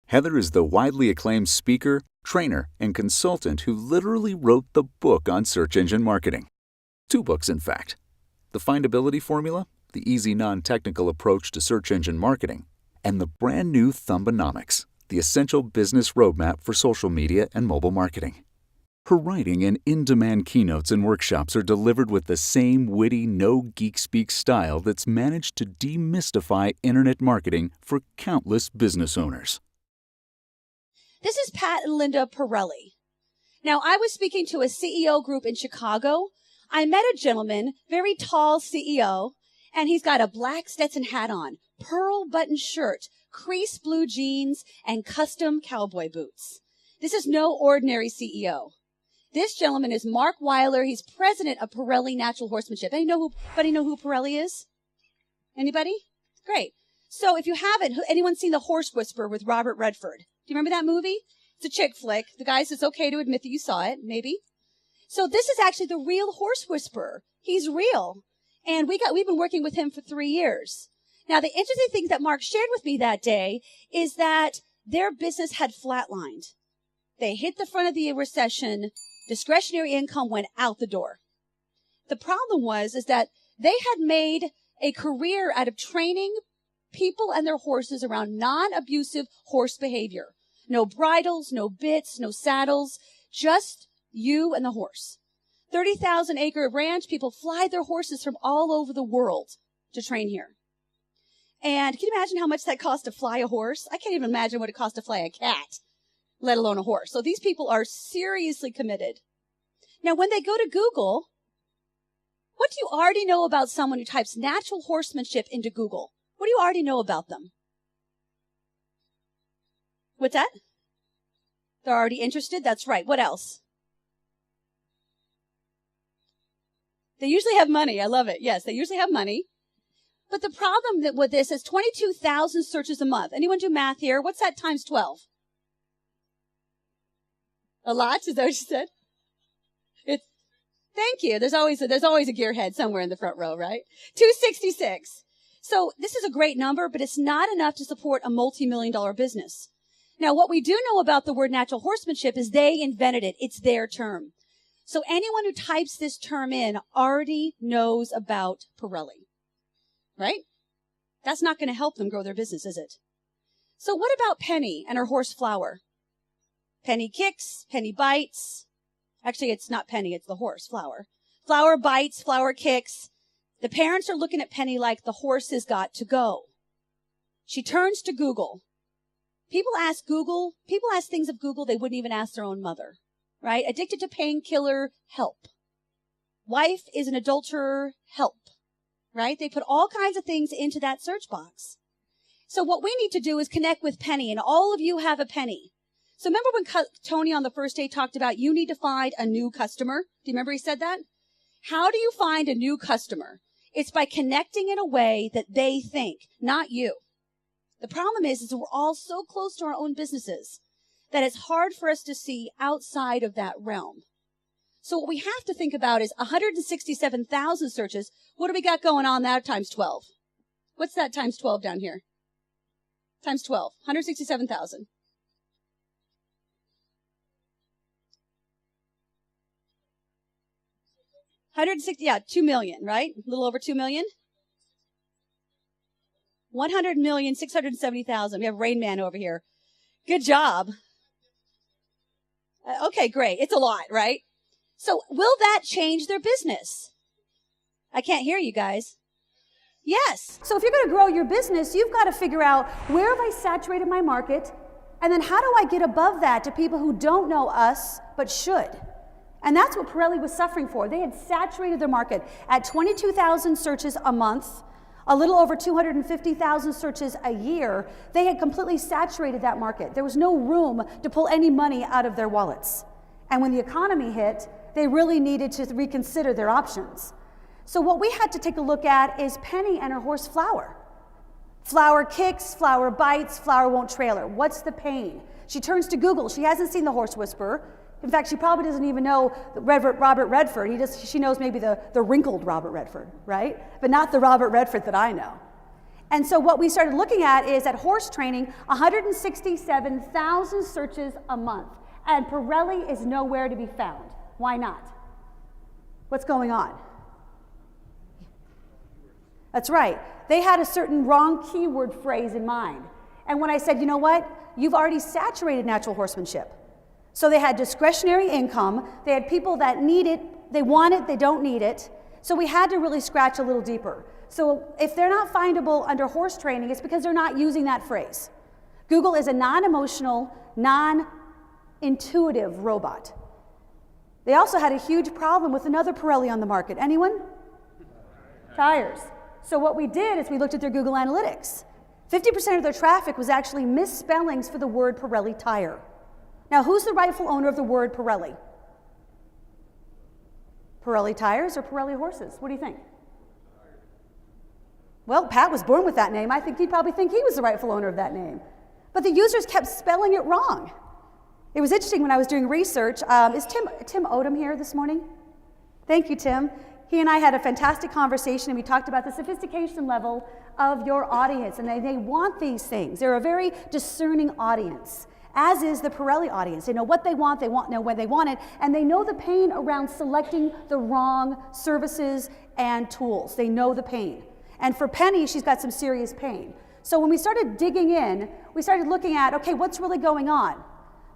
Heather is the widely acclaimed speaker, trainer, and consultant who literally wrote the book on search engine marketing. 2 books, in fact. The Findability Formula, the easy non-technical approach to search engine marketing, and the brand new Thumbonomics, the essential business roadmap for social media and mobile marketing. Her writing and in-demand keynotes and workshops are delivered with the same witty, no-geek speak style that's managed to demystify internet marketing for countless business owners. This is Pat and Linda Pirelli. Now, I was speaking to a CEO group in Chicago. I met a gentleman, very tall CEO, and he's got a black Stetson hat on, pearl button shirt, crease blue jeans, and custom cowboy boots. This is no ordinary CEO. This gentleman is Mark Weiler. He's president of Pirelli Natural Horsemanship. Anybody know who Pirelli is? Anybody? Great. So if you haven't, anyone seen The Horse Whisperer with Robert Redford? Do you remember that movie? It's a chick flick. The guy says it's okay to admit that you saw it, maybe. So this is actually the real Horse Whisperer. He's real. And we've been working with him for 3 years. Now, the interesting thing that Mark shared with me that day is that their business had flatlined. They hit the front of the recession. Discretionary income went out the door. The problem is that they had made a career out of training people and their horses around non-abusive horse behavior. No bridles, no bits, no saddles, just you and the horse. 30,000-acre ranch, people fly their horses from all over the world to train here. And can you imagine how much that costs to fly a horse? I can't even imagine what it costs to fly a cat, let alone a horse. So these people are seriously committed. Now, when they go to Google, what do you already know about someone who types natural horsemanship into Google? What do you already know about them? What's that? They're already interested? That's right. What else? They usually have money. I love it. Yes, they usually have money. But the problem with this is 22,000 searches a month. Anyone do math here? What's that times 12? A lot? Is that what you said? Thank you. There's always a gearhead somewhere in the front row, right? 266. So this is a great number, but it's not enough to support a multi-million-dollar business. Now, what we do know about the word natural horsemanship is they invented it. It's their term. So anyone who types this term in already knows about Pirelli, right? That's not going to help them grow their business, is it? So what about Penny and her horse Flower? Penny kicks, Penny bites. Actually, it's not Penny, it's the horse, Flower. Flower bites, Flower kicks. The parents are looking at Penny like the horse has got to go. She turns to Google. People ask things of Google they wouldn't even ask their own mother, right? Addicted to painkiller, help. Wife is an adulterer, help, right? They put all kinds of things into that search box. So what we need to do is connect with Penny, and all of you have a Penny. So remember when Tony on the first day talked about you need to find a new customer? Do you remember he said that? How do you find a new customer? It's by connecting in a way that they think, not you. The problem is we're all so close to our own businesses that it's hard for us to see outside of that realm. So what we have to think about is 167,000 searches. What do we got going on now times 12? What's that times 12 down here? Times 12, 167,000. Yeah, 2 million, right? A little over 2 million. 100,670,000. We have Rain Man over here. Good job. Okay, great. It's a lot, right? So will that change their business? I can't hear you guys. Yes. So if you're going to grow your business, you've got to figure out where have I saturated my market, and then how do I get above that to people who don't know us but should? And that's what Pirelli was suffering for. They had saturated their market at 22,000 searches a month, a little over 250,000 searches a year. They had completely saturated that market. There was no room to pull any money out of their wallets. And when the economy hit, they really needed to reconsider their options. So what we had to take a look at is Penny and her horse Flower. Flower kicks, Flower bites, Flower won't trail her. What's the pain? She turns to Google. She hasn't seen the Horse Whisperer. In fact, she probably doesn't even know Robert Redford. She knows maybe the wrinkled Robert Redford, right? But not the Robert Redford that I know. And so what we started looking at is at horse training, 167,000 searches a month. And Pirelli is nowhere to be found. Why not? What's going on? That's right. They had a certain wrong keyword phrase in mind. And when I said, you know what? You've already saturated natural horsemanship. So they had discretionary income. They had people that need it, they want it, they don't need it. So we had to really scratch a little deeper. So if they're not findable under horse training, it's because they're not using that phrase. Google is a non-emotional, non-intuitive robot. They also had a huge problem with another Pirelli on the market. Anyone? Tires. So what we did is we looked at their Google Analytics. 50% of their traffic was actually misspellings for the word Pirelli tire. Now, who's the rightful owner of the word Pirelli? Pirelli tires or Pirelli horses? What do you think? Well, Pat was born with that name. I think he'd probably think he was the rightful owner of that name. But the users kept spelling it wrong. It was interesting when I was doing research. Is Tim Odom here this morning? Thank you, Tim. He and I had a fantastic conversation, and we talked about the sophistication level of your audience, and they want these things. They're a very discerning audience, as is the Pirelli audience. They know what they want, know when they want it, and they know the pain around selecting the wrong services and tools. They know the pain. And for Penny, she's got some serious pain. So when we started digging in, we started looking at, okay, what's really going on?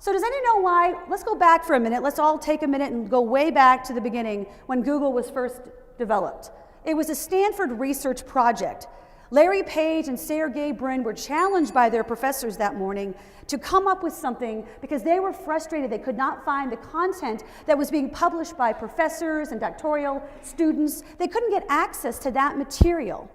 So does anyone know why? Let's go back for a minute. Let's all take a minute and go way back to the beginning when Google was first developed. It was a Stanford research project. Larry Page and Sergey Brin were challenged by their professors that morning to come up with something because they were frustrated. They could not find the content that was being published by professors and doctoral students. They couldn't get access to that material.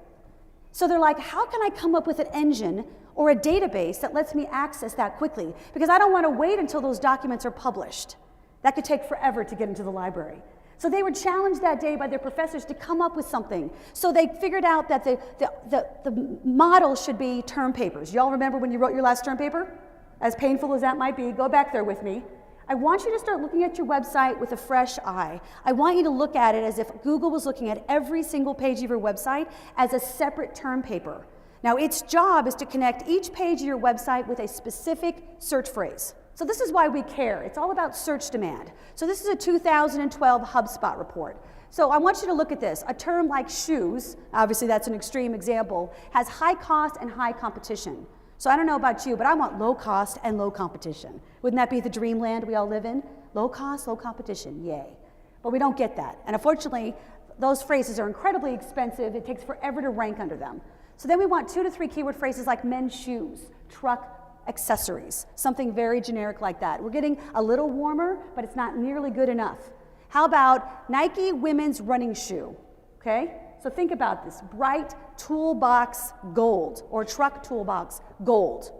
So they're like, how can I come up with an engine or a database that lets me access that quickly? Because I don't want to wait until those documents are published. That could take forever to get into the library. So they were challenged that day by their professors to come up with something. So they figured out that the model should be term papers. Y'all remember when you wrote your last term paper? As painful as that might be, go back there with me. I want you to start looking at your website with a fresh eye. I want you to look at it as if Google was looking at every single page of your website as a separate term paper. Now, its job is to connect each page of your website with a specific search phrase. So this is why we care. It's all about search demand. So this is a 2012 HubSpot report. So I want you to look at this. A term like shoes, obviously that's an extreme example, has high cost and high competition. So I don't know about you, but I want low cost and low competition. Wouldn't that be the dreamland we all live in? Low cost, low competition, yay. But we don't get that. And unfortunately, those phrases are incredibly expensive. It takes forever to rank under them. So then we want 2 to 3 keyword phrases like men's shoes, truck, accessories, something very generic like that. We're getting a little warmer, but it's not nearly good enough. How about Nike women's running shoe? Okay, so think about this, bright toolbox gold or truck toolbox gold.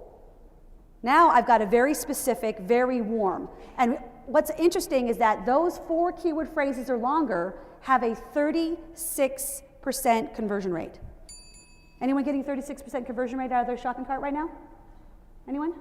Now I've got a very specific, very warm. And what's interesting is that those 4 keyword phrases or longer have a 36% conversion rate. Anyone getting 36% conversion rate out of their shopping cart right now? Anyone?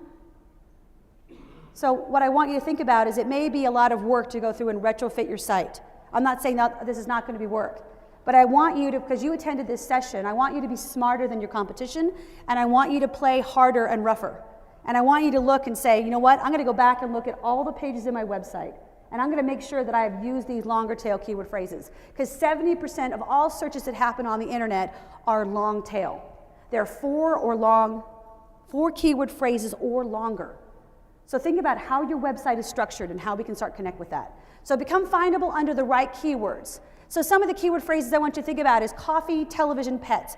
So what I want you to think about is it may be a lot of work to go through and retrofit your site. I'm not saying that this is not going to be work, but I want you to, because you attended this session, I want you to be smarter than your competition, and I want you to play harder and rougher. And I want you to look and say, you know what, I'm going to go back and look at all the pages in my website, and I'm going to make sure that I've used these longer tail keyword phrases, because 70% of all searches that happen on the internet are long tail. They're 4 keyword phrases or longer. So think about how your website is structured and how we can start connect with that. So become findable under the right keywords. So some of the keyword phrases I want you to think about is coffee, television, pets.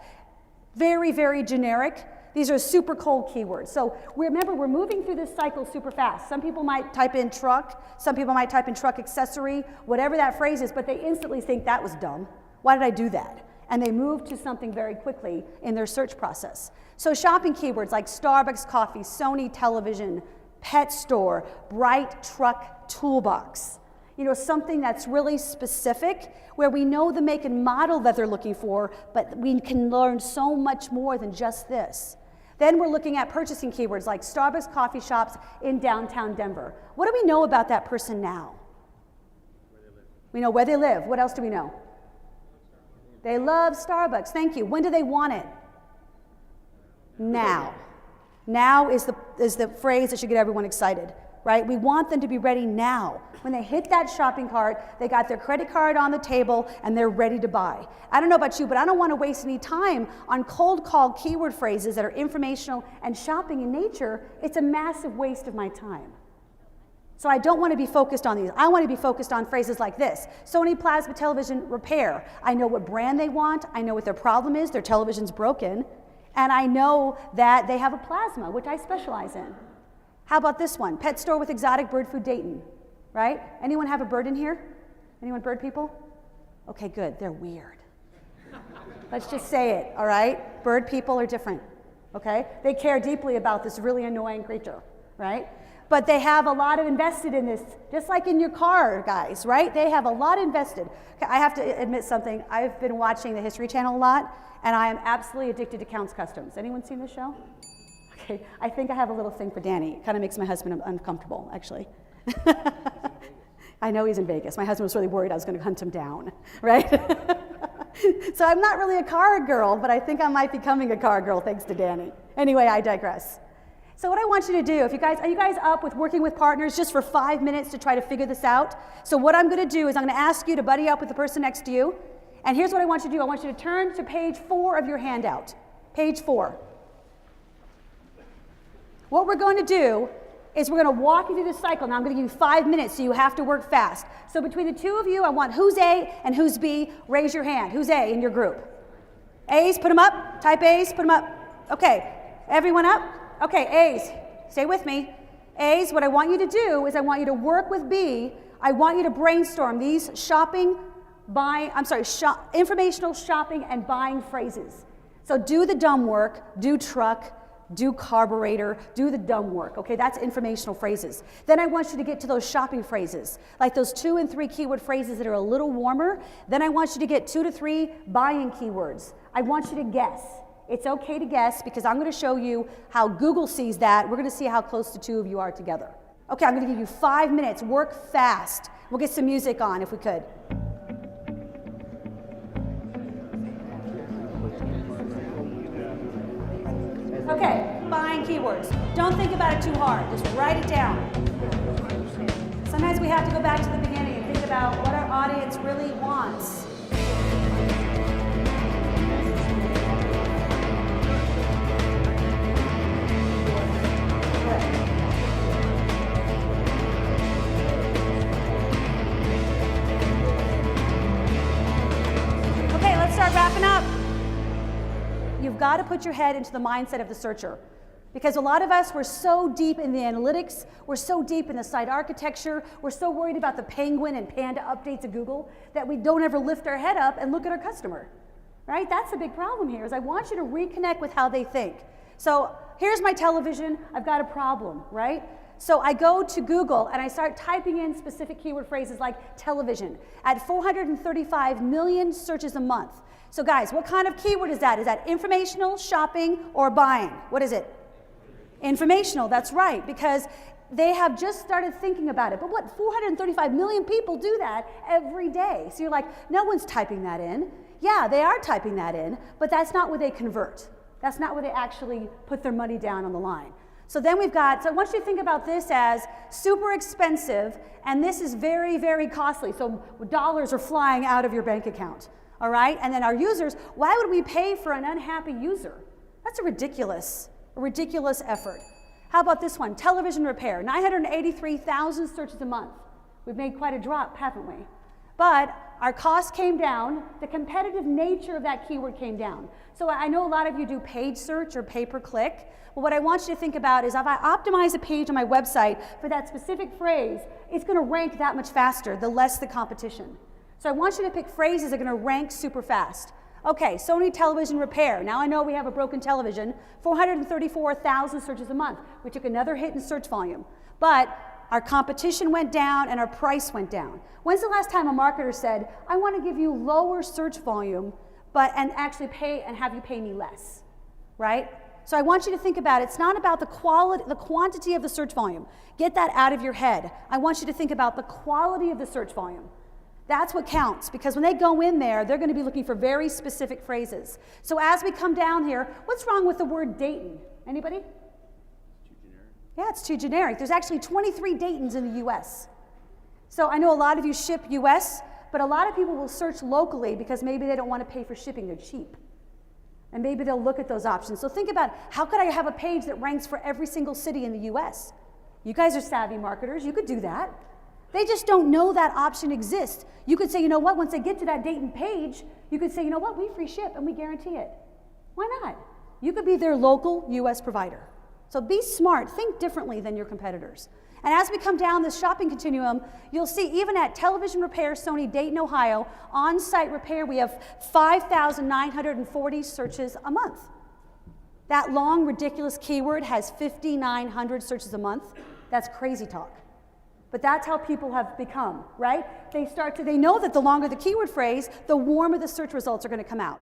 Very, very generic. These are super cold keywords. So remember, we're moving through this cycle super fast. Some people might type in truck, some people might type in truck accessory, whatever that phrase is, but they instantly think that was dumb. Why did I do that? And they move to something very quickly in their search process. So shopping keywords like Starbucks coffee, Sony television, pet store, bright truck toolbox. You know, something that's really specific where we know the make and model that they're looking for, but we can learn so much more than just this. Then we're looking at purchasing keywords like Starbucks coffee shops in downtown Denver. What do we know about that person now? We know where they live. What else do we know? They love Starbucks. Thank you. When do they want it? Now. Now is the phrase that should get everyone excited, right? We want them to be ready now. When they hit that shopping cart, they got their credit card on the table and they're ready to buy. I don't know about you, but I don't want to waste any time on cold call keyword phrases that are informational and shopping in nature. It's a massive waste of my time. So I don't want to be focused on these. I want to be focused on phrases like this. Sony Plasma Television Repair. I know what brand they want. I know what their problem is. Their television's broken. And I know that they have a plasma, which I specialize in. How about this one? Pet store with exotic bird food Dayton, right? Anyone have a bird in here? Anyone bird people? Okay, good. They're weird. Let's just say it, all right? Bird people are different, okay? They care deeply about this really annoying creature, right? But they have a lot of invested in this, just like in your car, guys, right? They have a lot invested. Okay, I have to admit something. I've been watching the History Channel a lot, and I am absolutely addicted to Counts Customs. Anyone seen this show? Okay, I think I have a little thing for Danny. It kind of makes my husband uncomfortable, actually. I know he's in Vegas. My husband was really worried I was going to hunt him down, right? So I'm not really a car girl, but I think I might be becoming a car girl thanks to Danny. Anyway, I digress. So what I want you to do, are you guys up with working with partners just for 5 minutes to try to figure this out? So what I'm going to do is I'm going to ask you to buddy up with the person next to you. And here's what I want you to do. I want you to turn to page 4 of your handout. Page 4. What we're going to do is we're going to walk you through this cycle. Now I'm going to give you 5 minutes, so you have to work fast. So between the two of you, I want who's A and who's B. Raise your hand. Who's A in your group? A's, put them up. Type A's, put them up. Okay, everyone up? Okay, A's, stay with me. A's, what I want you to do is I want you to work with B. I want you to brainstorm these informational shopping and buying phrases. So do the dumb work, do truck, do carburetor, do the dumb work, okay? That's informational phrases. Then I want you to get to those shopping phrases, like those 2 and 3 keyword phrases that are a little warmer. Then I want you to get 2 to 3 buying keywords. I want you to guess. It's okay to guess because I'm going to show you how Google sees that. We're going to see how close the two of you are together. Okay, I'm going to give you 5 minutes. Work fast. We'll get some music on if we could. Okay, buying keywords. Don't think about it too hard. Just write it down. Sometimes we have to go back to the beginning and think about what our audience really wants. Okay, let's start wrapping up. You've got to put your head into the mindset of the searcher. Because a lot of us, we're so deep in the analytics, we're so deep in the site architecture, we're so worried about the penguin and panda updates of Google that we don't ever lift our head up and look at our customer, right? That's the big problem here, is I want you to reconnect with how they think. So here's my television, I've got a problem, right? So I go to Google and I start typing in specific keyword phrases like television at 435 million searches a month. So guys, what kind of keyword is that? Is that informational, shopping, or buying? What is it? Informational, that's right, because they have just started thinking about it. But what, 435 million people do that every day. So you're like, no one's typing that in. Yeah, they are typing that in, but that's not where they convert. That's not where they actually put their money down on the line. So then so I want you to think about this as super expensive, and this is very, very costly. So dollars are flying out of your bank account. All right, and then our users, why would we pay for an unhappy user? That's a ridiculous effort. How about this one, television repair, 983,000 searches a month. We've made quite a drop, haven't we? But our costs came down, the competitive nature of that keyword came down. So I know a lot of you do paid search or pay-per-click. Well, what I want you to think about is if I optimize a page on my website for that specific phrase, it's going to rank that much faster, the less the competition. So I want you to pick phrases that are going to rank super fast. Okay, Sony television repair. Now I know we have a broken television, 434,000 searches a month. We took another hit in search volume, but our competition went down and our price went down. When's the last time a marketer said, I want to give you lower search volume, and actually have you pay me less, right? So I want you to think about it. It's not about the quantity of the search volume. Get that out of your head. I want you to think about the quality of the search volume. That's what counts, because when they go in there, they're going to be looking for very specific phrases. So as we come down here, what's wrong with the word Dayton? Anybody? It's too generic. Yeah, it's too generic. There's actually 23 Daytons in the US. So I know a lot of you ship US, but a lot of people will search locally because maybe they don't want to pay for shipping, they're cheap. And maybe they'll look at those options. So think about, how could I have a page that ranks for every single city in the US? You guys are savvy marketers, you could do that. They just don't know that option exists. You could say, you know what, once they get to that Dayton page, you could say, you know what, we free ship and we guarantee it. Why not? You could be their local US provider. So be smart, think differently than your competitors. And as we come down this shopping continuum, you'll see even at Television Repair Sony Dayton, Ohio, on-site repair, we have 5,940 searches a month. That long, ridiculous keyword has 5,900 searches a month. That's crazy talk. But that's how people have become, right? They know that the longer the keyword phrase, the warmer the search results are going to come out.